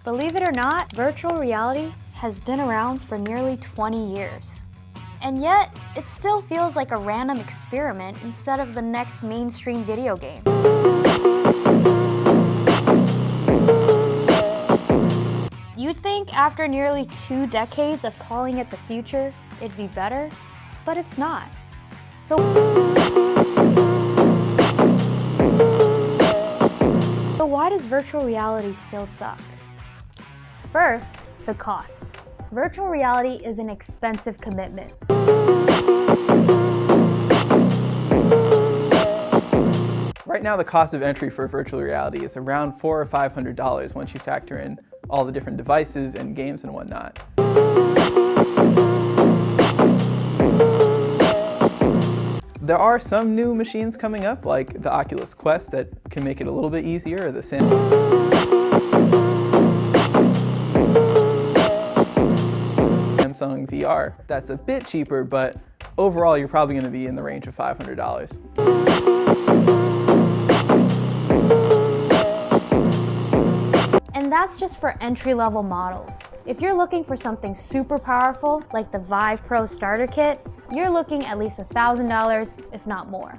Believe it or not, virtual reality has been around for nearly 20 years. And yet, it still feels like a random experiment instead of the next mainstream video game. You'd think after nearly 2 decades of calling it the future, it'd be better, but it's not. So why does virtual reality still suck? First, the cost. Virtual reality is an expensive commitment. Right now, the cost of entry for virtual reality is around $400 or $500 once you factor in all the different devices and games and whatnot. There are some new machines coming up, like the Oculus Quest, that can make it a little bit easier, or the Samsung VR. That's a bit cheaper, but overall you're probably going to be in the range of $500. And that's just for entry-level models. If you're looking for something super powerful, like the Vive Pro Starter Kit, you're looking at least $1,000, if not more.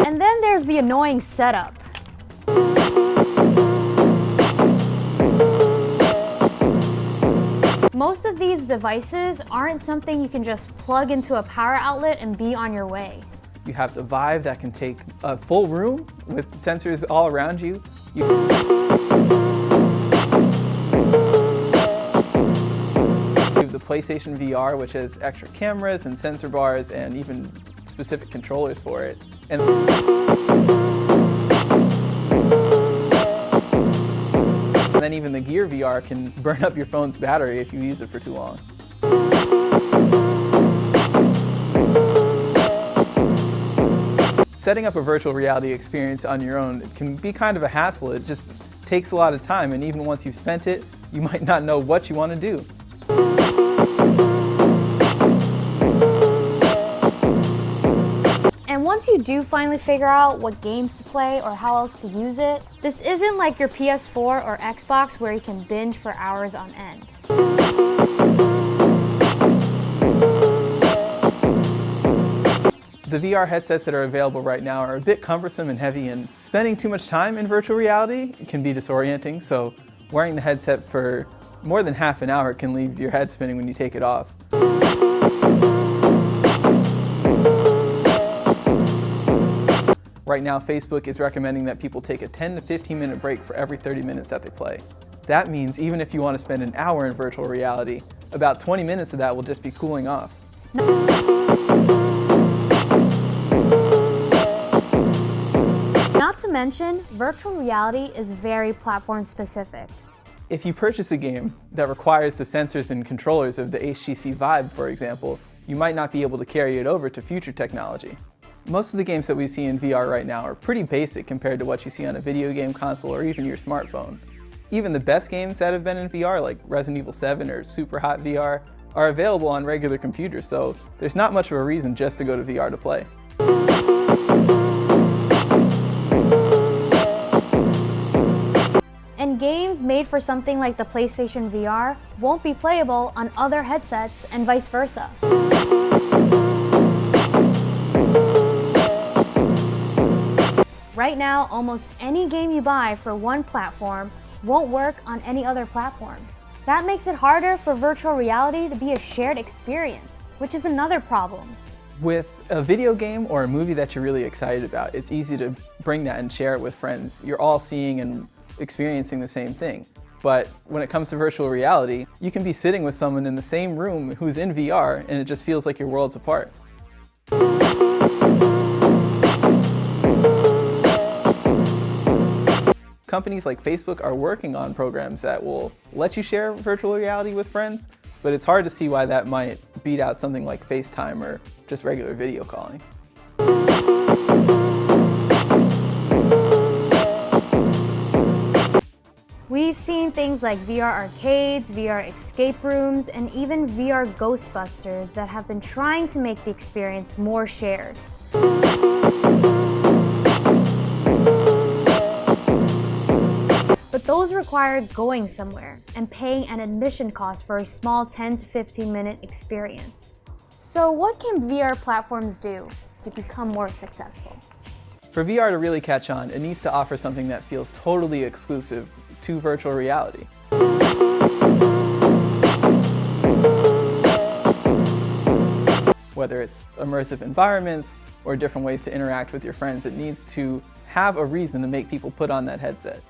And then there's the annoying setup. Most of these devices aren't something you can just plug into a power outlet and be on your way. You have the Vive that can take a full room with sensors all around you. You have the PlayStation VR, which has extra cameras and sensor bars and even specific controllers for it. And then even the Gear VR can burn up your phone's battery if you use it for too long. Setting up a virtual reality experience on your own can be kind of a hassle. It just takes a lot of time, and even once you've spent it, you might not know what you want to do. And once you do finally figure out what games to play or how else to use it, this isn't like your PS4 or Xbox where you can binge for hours on end. The VR headsets that are available right now are a bit cumbersome and heavy, and spending too much time in virtual reality can be disorienting, so wearing the headset for more than half an hour can leave your head spinning when you take it off. Right now, Facebook is recommending that people take a 10 to 15 minute break for every 30 minutes that they play. That means even if you want to spend an hour in virtual reality, about 20 minutes of that will just be cooling off. Not to mention, virtual reality is very platform specific. If you purchase a game that requires the sensors and controllers of the HTC Vive, for example, you might not be able to carry it over to future technology. Most of the games that we see in VR right now are pretty basic compared to what you see on a video game console or even your smartphone. Even the best games that have been in VR, like Resident Evil 7 or Superhot VR, are available on regular computers, so there's not much of a reason just to go to VR to play. And games made for something like the PlayStation VR won't be playable on other headsets and vice versa. Right now, almost any game you buy for one platform won't work on any other platform. That makes it harder for virtual reality to be a shared experience, which is another problem. With a video game or a movie that you're really excited about, it's easy to bring that and share it with friends. You're all seeing and experiencing the same thing. But when it comes to virtual reality, you can be sitting with someone in the same room who's in VR, and it just feels like your worlds apart. Companies like Facebook are working on programs that will let you share virtual reality with friends, but it's hard to see why that might beat out something like FaceTime or just regular video calling. We've seen things like VR arcades, VR escape rooms, and even VR Ghostbusters that have been trying to make the experience more shared. require going somewhere and paying an admission cost for a small 10 to 15 minute experience. So what can VR platforms do to become more successful? For VR to really catch on, it needs to offer something that feels totally exclusive to virtual reality. Whether it's immersive environments or different ways to interact with your friends, it needs to have a reason to make people put on that headset.